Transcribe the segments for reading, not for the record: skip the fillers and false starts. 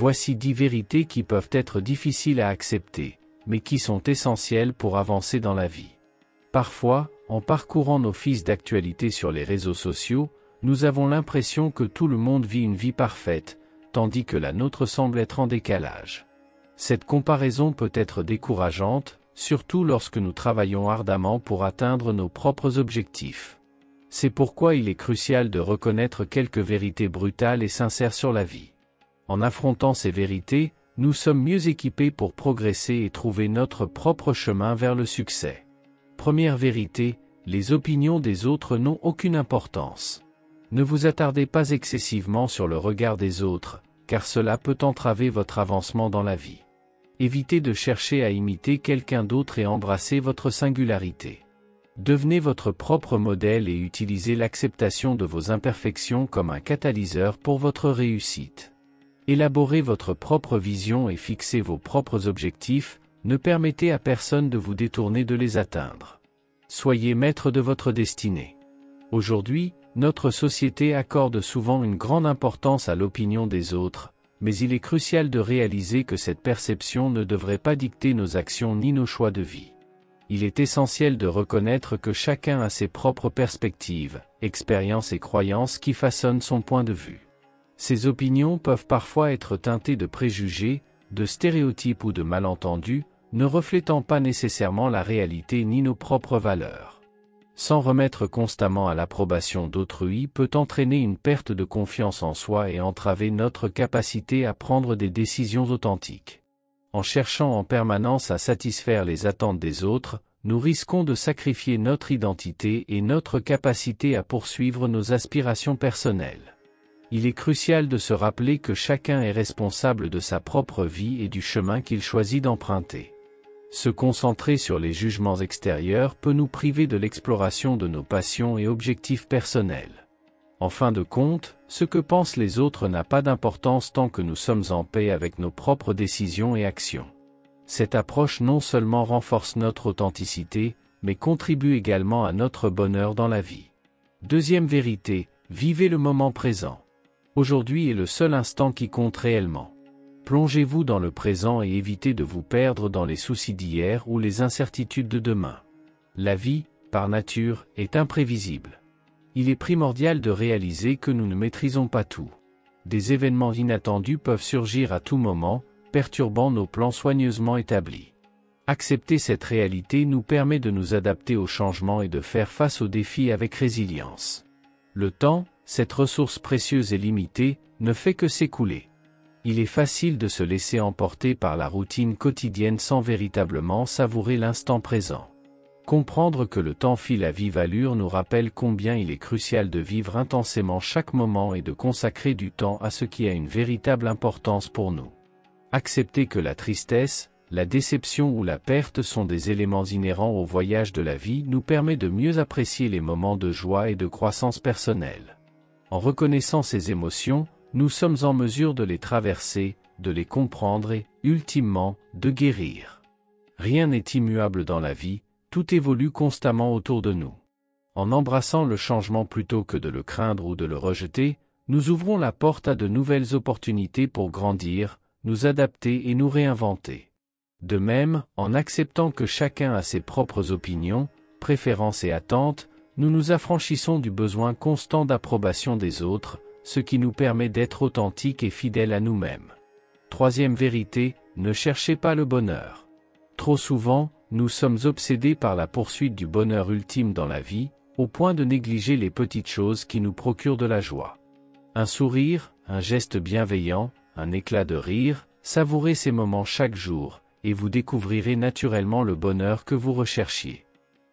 Voici 10 vérités qui peuvent être difficiles à accepter, mais qui sont essentielles pour avancer dans la vie. Parfois, en parcourant nos fils d'actualité sur les réseaux sociaux, nous avons l'impression que tout le monde vit une vie parfaite, tandis que la nôtre semble être en décalage. Cette comparaison peut être décourageante, surtout lorsque nous travaillons ardemment pour atteindre nos propres objectifs. C'est pourquoi il est crucial de reconnaître quelques vérités brutales et sincères sur la vie. En affrontant ces vérités, nous sommes mieux équipés pour progresser et trouver notre propre chemin vers le succès. Première vérité, les opinions des autres n'ont aucune importance. Ne vous attardez pas excessivement sur le regard des autres, car cela peut entraver votre avancement dans la vie. Évitez de chercher à imiter quelqu'un d'autre et embrassez votre singularité. Devenez votre propre modèle et utilisez l'acceptation de vos imperfections comme un catalyseur pour votre réussite. Élaborez votre propre vision et fixez vos propres objectifs, ne permettez à personne de vous détourner de les atteindre. Soyez maître de votre destinée. Aujourd'hui, notre société accorde souvent une grande importance à l'opinion des autres, mais il est crucial de réaliser que cette perception ne devrait pas dicter nos actions ni nos choix de vie. Il est essentiel de reconnaître que chacun a ses propres perspectives, expériences et croyances qui façonnent son point de vue. Ces opinions peuvent parfois être teintées de préjugés, de stéréotypes ou de malentendus, ne reflétant pas nécessairement la réalité ni nos propres valeurs. S'en remettre constamment à l'approbation d'autrui peut entraîner une perte de confiance en soi et entraver notre capacité à prendre des décisions authentiques. En cherchant en permanence à satisfaire les attentes des autres, nous risquons de sacrifier notre identité et notre capacité à poursuivre nos aspirations personnelles. Il est crucial de se rappeler que chacun est responsable de sa propre vie et du chemin qu'il choisit d'emprunter. Se concentrer sur les jugements extérieurs peut nous priver de l'exploration de nos passions et objectifs personnels. En fin de compte, ce que pensent les autres n'a pas d'importance tant que nous sommes en paix avec nos propres décisions et actions. Cette approche non seulement renforce notre authenticité, mais contribue également à notre bonheur dans la vie. Deuxième vérité, vivez le moment présent. Aujourd'hui est le seul instant qui compte réellement. Plongez-vous dans le présent et évitez de vous perdre dans les soucis d'hier ou les incertitudes de demain. La vie, par nature, est imprévisible. Il est primordial de réaliser que nous ne maîtrisons pas tout. Des événements inattendus peuvent surgir à tout moment, perturbant nos plans soigneusement établis. Accepter cette réalité nous permet de nous adapter aux changements et de faire face aux défis avec résilience. Le temps, cette ressource précieuse et limitée, ne fait que s'écouler. Il est facile de se laisser emporter par la routine quotidienne sans véritablement savourer l'instant présent. Comprendre que le temps file à vive allure nous rappelle combien il est crucial de vivre intensément chaque moment et de consacrer du temps à ce qui a une véritable importance pour nous. Accepter que la tristesse, la déception ou la perte sont des éléments inhérents au voyage de la vie nous permet de mieux apprécier les moments de joie et de croissance personnelle. En reconnaissant ces émotions, nous sommes en mesure de les traverser, de les comprendre et, ultimement, de guérir. Rien n'est immuable dans la vie, tout évolue constamment autour de nous. En embrassant le changement plutôt que de le craindre ou de le rejeter, nous ouvrons la porte à de nouvelles opportunités pour grandir, nous adapter et nous réinventer. De même, en acceptant que chacun a ses propres opinions, préférences et attentes, nous nous affranchissons du besoin constant d'approbation des autres, ce qui nous permet d'être authentiques et fidèles à nous-mêmes. Troisième vérité, ne cherchez pas le bonheur. Trop souvent, nous sommes obsédés par la poursuite du bonheur ultime dans la vie, au point de négliger les petites choses qui nous procurent de la joie. Un sourire, un geste bienveillant, un éclat de rire, savourez ces moments chaque jour, et vous découvrirez naturellement le bonheur que vous recherchiez.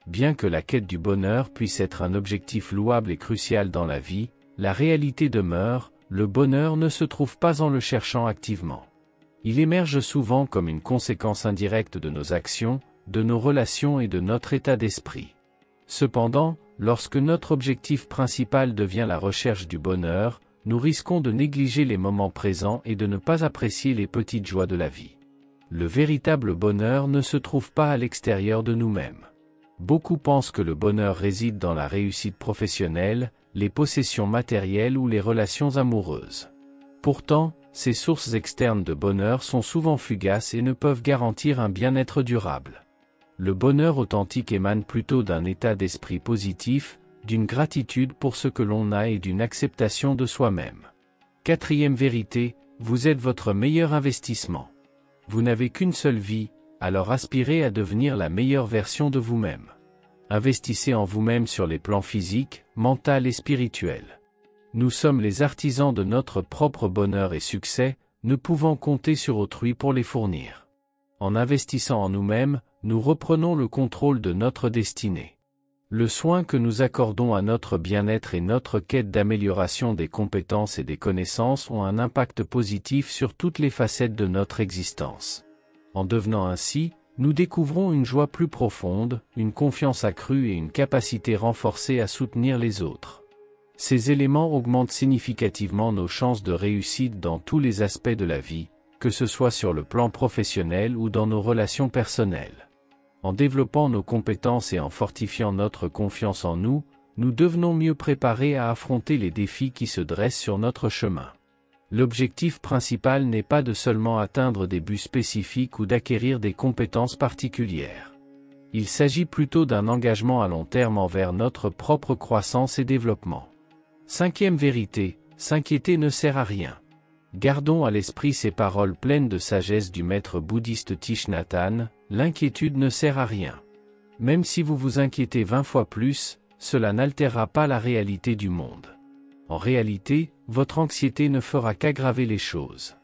Bien que la quête du bonheur puisse être un objectif louable et crucial dans la vie, la réalité demeure, le bonheur ne se trouve pas en le cherchant activement. Il émerge souvent comme une conséquence indirecte de nos actions, de nos relations et de notre état d'esprit. Cependant, lorsque notre objectif principal devient la recherche du bonheur, nous risquons de négliger les moments présents et de ne pas apprécier les petites joies de la vie. Le véritable bonheur ne se trouve pas à l'extérieur de nous-mêmes. Beaucoup pensent que le bonheur réside dans la réussite professionnelle, les possessions matérielles ou les relations amoureuses. Pourtant, ces sources externes de bonheur sont souvent fugaces et ne peuvent garantir un bien-être durable. Le bonheur authentique émane plutôt d'un état d'esprit positif, d'une gratitude pour ce que l'on a et d'une acceptation de soi-même. Quatrième vérité, vous êtes votre meilleur investissement. Vous n'avez qu'une seule vie, alors aspirez à devenir la meilleure version de vous-même. Investissez en vous-même sur les plans physiques, mental et spirituel. Nous sommes les artisans de notre propre bonheur et succès, ne pouvant compter sur autrui pour les fournir. En investissant en nous-mêmes, nous reprenons le contrôle de notre destinée. Le soin que nous accordons à notre bien-être et notre quête d'amélioration des compétences et des connaissances ont un impact positif sur toutes les facettes de notre existence. En devenant ainsi, nous découvrons une joie plus profonde, une confiance accrue et une capacité renforcée à soutenir les autres. Ces éléments augmentent significativement nos chances de réussite dans tous les aspects de la vie, que ce soit sur le plan professionnel ou dans nos relations personnelles. En développant nos compétences et en fortifiant notre confiance en nous, nous devenons mieux préparés à affronter les défis qui se dressent sur notre chemin. L'objectif principal n'est pas de seulement atteindre des buts spécifiques ou d'acquérir des compétences particulières. Il s'agit plutôt d'un engagement à long terme envers notre propre croissance et développement. Cinquième vérité, s'inquiéter ne sert à rien. Gardons à l'esprit ces paroles pleines de sagesse du maître bouddhiste Thich Nhat Hanh, l'inquiétude ne sert à rien. Même si vous vous inquiétez 20 fois plus, cela n'altérera pas la réalité du monde. En réalité, votre anxiété ne fera qu'aggraver les choses.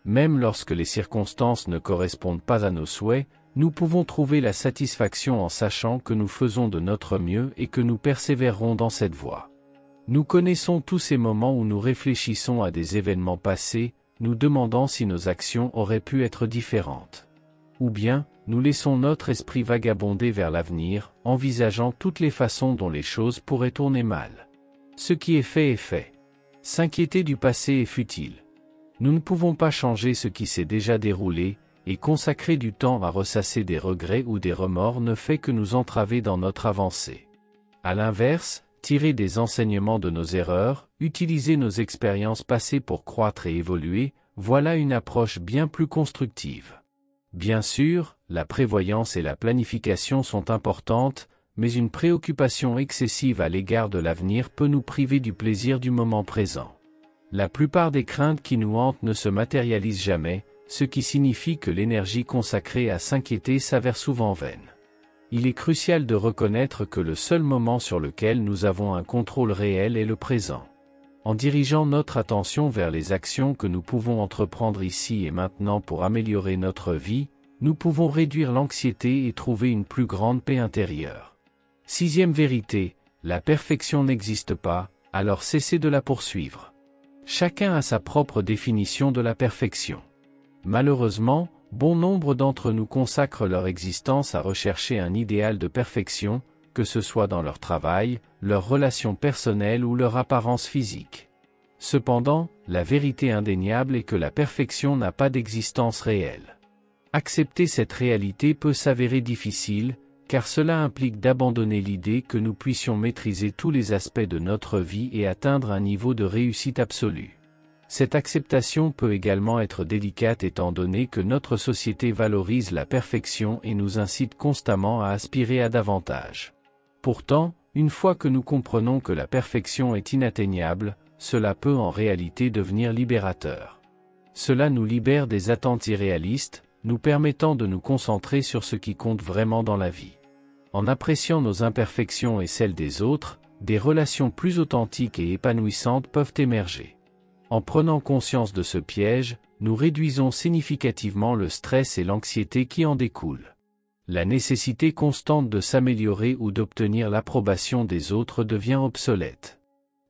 Même lorsque les circonstances ne correspondent pas à nos souhaits, nous pouvons trouver la satisfaction en sachant que nous faisons de notre mieux et que nous persévérerons dans cette voie. Nous connaissons tous ces moments où nous réfléchissons à des événements passés, nous demandant si nos actions auraient pu être différentes. Ou bien, nous laissons notre esprit vagabonder vers l'avenir, envisageant toutes les façons dont les choses pourraient tourner mal. Ce qui est fait est fait. S'inquiéter du passé est futile. Nous ne pouvons pas changer ce qui s'est déjà déroulé, et consacrer du temps à ressasser des regrets ou des remords ne fait que nous entraver dans notre avancée. À l'inverse, tirer des enseignements de nos erreurs, utiliser nos expériences passées pour croître et évoluer, voilà une approche bien plus constructive. Bien sûr, la prévoyance et la planification sont importantes, mais une préoccupation excessive à l'égard de l'avenir peut nous priver du plaisir du moment présent. La plupart des craintes qui nous hantent ne se matérialisent jamais, ce qui signifie que l'énergie consacrée à s'inquiéter s'avère souvent vaine. Il est crucial de reconnaître que le seul moment sur lequel nous avons un contrôle réel est le présent. En dirigeant notre attention vers les actions que nous pouvons entreprendre ici et maintenant pour améliorer notre vie, nous pouvons réduire l'anxiété et trouver une plus grande paix intérieure. Sixième vérité, la perfection n'existe pas, alors cessez de la poursuivre. Chacun a sa propre définition de la perfection. Malheureusement, bon nombre d'entre nous consacrent leur existence à rechercher un idéal de perfection, que ce soit dans leur travail, leurs relations personnelles ou leur apparence physique. Cependant, la vérité indéniable est que la perfection n'a pas d'existence réelle. Accepter cette réalité peut s'avérer difficile, car cela implique d'abandonner l'idée que nous puissions maîtriser tous les aspects de notre vie et atteindre un niveau de réussite absolue. Cette acceptation peut également être délicate étant donné que notre société valorise la perfection et nous incite constamment à aspirer à davantage. Pourtant, une fois que nous comprenons que la perfection est inatteignable, cela peut en réalité devenir libérateur. Cela nous libère des attentes irréalistes, nous permettant de nous concentrer sur ce qui compte vraiment dans la vie. En appréciant nos imperfections et celles des autres, des relations plus authentiques et épanouissantes peuvent émerger. En prenant conscience de ce piège, nous réduisons significativement le stress et l'anxiété qui en découlent. La nécessité constante de s'améliorer ou d'obtenir l'approbation des autres devient obsolète.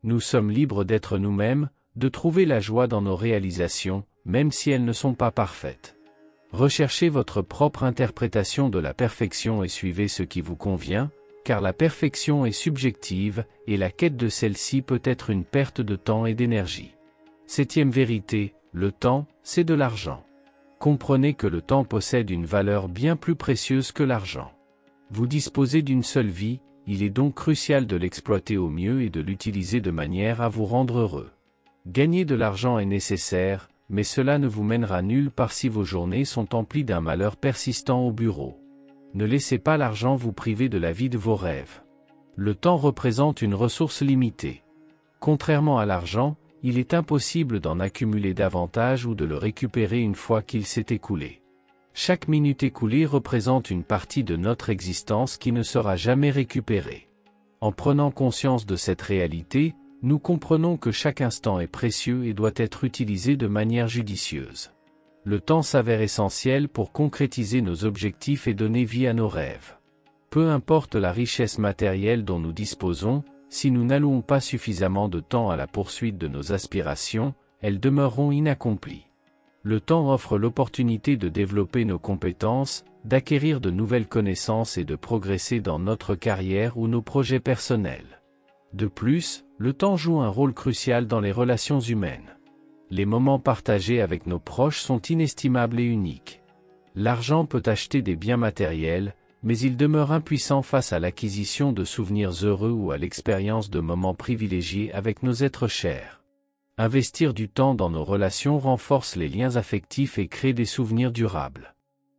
Nous sommes libres d'être nous-mêmes, de trouver la joie dans nos réalisations, même si elles ne sont pas parfaites. Recherchez votre propre interprétation de la perfection et suivez ce qui vous convient, car la perfection est subjective, et la quête de celle-ci peut être une perte de temps et d'énergie. Septième vérité, le temps, c'est de l'argent. Comprenez que le temps possède une valeur bien plus précieuse que l'argent. Vous disposez d'une seule vie, il est donc crucial de l'exploiter au mieux et de l'utiliser de manière à vous rendre heureux. Gagner de l'argent est nécessaire, mais cela ne vous mènera nulle part si vos journées sont emplies d'un malheur persistant au bureau. Ne laissez pas l'argent vous priver de la vie de vos rêves. Le temps représente une ressource limitée. Contrairement à l'argent, il est impossible d'en accumuler davantage ou de le récupérer une fois qu'il s'est écoulé. Chaque minute écoulée représente une partie de notre existence qui ne sera jamais récupérée. En prenant conscience de cette réalité, nous comprenons que chaque instant est précieux et doit être utilisé de manière judicieuse. Le temps s'avère essentiel pour concrétiser nos objectifs et donner vie à nos rêves. Peu importe la richesse matérielle dont nous disposons, si nous n'allouons pas suffisamment de temps à la poursuite de nos aspirations, elles demeureront inaccomplies. Le temps offre l'opportunité de développer nos compétences, d'acquérir de nouvelles connaissances et de progresser dans notre carrière ou nos projets personnels. De plus, le temps joue un rôle crucial dans les relations humaines. Les moments partagés avec nos proches sont inestimables et uniques. L'argent peut acheter des biens matériels, mais il demeure impuissant face à l'acquisition de souvenirs heureux ou à l'expérience de moments privilégiés avec nos êtres chers. Investir du temps dans nos relations renforce les liens affectifs et crée des souvenirs durables.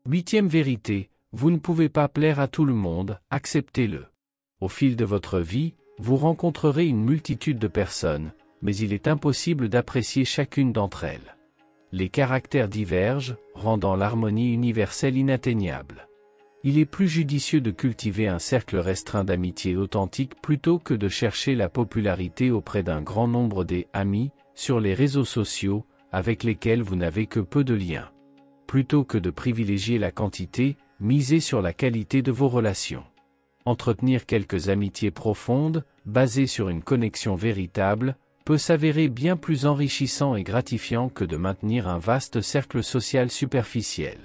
8e vérité, vous ne pouvez pas plaire à tout le monde, acceptez-le. Au fil de votre vie, vous rencontrerez une multitude de personnes, mais il est impossible d'apprécier chacune d'entre elles. Les caractères divergent, rendant l'harmonie universelle inatteignable. Il est plus judicieux de cultiver un cercle restreint d'amitié authentique plutôt que de chercher la popularité auprès d'un grand nombre d'amis sur les réseaux sociaux, avec lesquels vous n'avez que peu de liens. Plutôt que de privilégier la quantité, misez sur la qualité de vos relations. Entretenir quelques amitiés profondes, basées sur une connexion véritable, peut s'avérer bien plus enrichissant et gratifiant que de maintenir un vaste cercle social superficiel.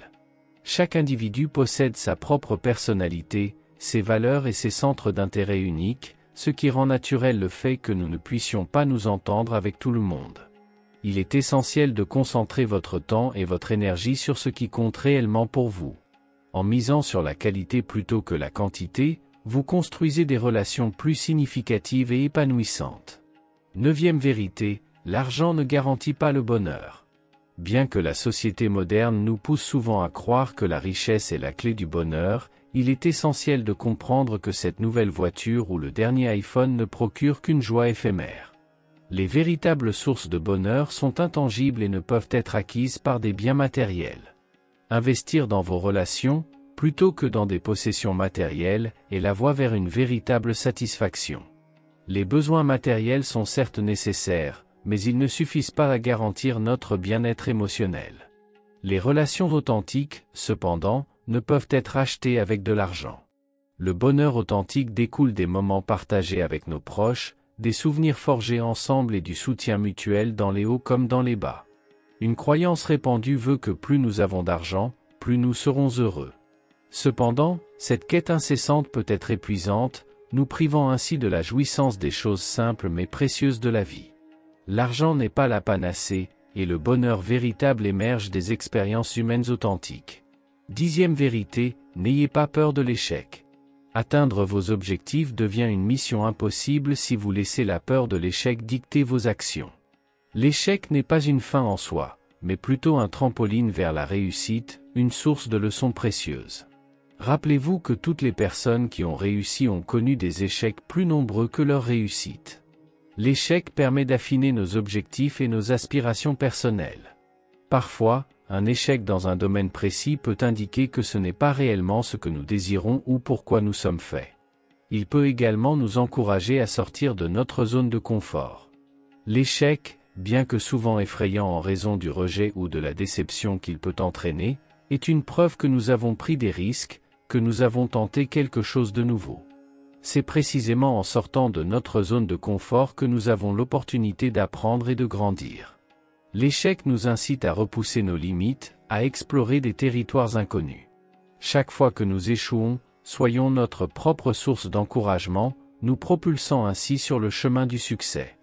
Chaque individu possède sa propre personnalité, ses valeurs et ses centres d'intérêt uniques, ce qui rend naturel le fait que nous ne puissions pas nous entendre avec tout le monde. Il est essentiel de concentrer votre temps et votre énergie sur ce qui compte réellement pour vous. En misant sur la qualité plutôt que la quantité, vous construisez des relations plus significatives et épanouissantes. 9e vérité, l'argent ne garantit pas le bonheur. Bien que la société moderne nous pousse souvent à croire que la richesse est la clé du bonheur, il est essentiel de comprendre que cette nouvelle voiture ou le dernier iPhone ne procure qu'une joie éphémère. Les véritables sources de bonheur sont intangibles et ne peuvent être acquises par des biens matériels. Investir dans vos relations, plutôt que dans des possessions matérielles, est la voie vers une véritable satisfaction. Les besoins matériels sont certes nécessaires, mais ils ne suffisent pas à garantir notre bien-être émotionnel. Les relations authentiques, cependant, ne peuvent être achetées avec de l'argent. Le bonheur authentique découle des moments partagés avec nos proches, des souvenirs forgés ensemble et du soutien mutuel dans les hauts comme dans les bas. Une croyance répandue veut que plus nous avons d'argent, plus nous serons heureux. Cependant, cette quête incessante peut être épuisante, nous privant ainsi de la jouissance des choses simples mais précieuses de la vie. L'argent n'est pas la panacée, et le bonheur véritable émerge des expériences humaines authentiques. 10e vérité, n'ayez pas peur de l'échec. Atteindre vos objectifs devient une mission impossible si vous laissez la peur de l'échec dicter vos actions. L'échec n'est pas une fin en soi, mais plutôt un trampoline vers la réussite, une source de leçons précieuses. Rappelez-vous que toutes les personnes qui ont réussi ont connu des échecs plus nombreux que leurs réussites. L'échec permet d'affiner nos objectifs et nos aspirations personnelles. Parfois, un échec dans un domaine précis peut indiquer que ce n'est pas réellement ce que nous désirons ou pourquoi nous sommes faits. Il peut également nous encourager à sortir de notre zone de confort. L'échec, bien que souvent effrayant en raison du rejet ou de la déception qu'il peut entraîner, est une preuve que nous avons pris des risques, que nous avons tenté quelque chose de nouveau. C'est précisément en sortant de notre zone de confort que nous avons l'opportunité d'apprendre et de grandir. L'échec nous incite à repousser nos limites, à explorer des territoires inconnus. Chaque fois que nous échouons, soyons notre propre source d'encouragement, nous propulsant ainsi sur le chemin du succès.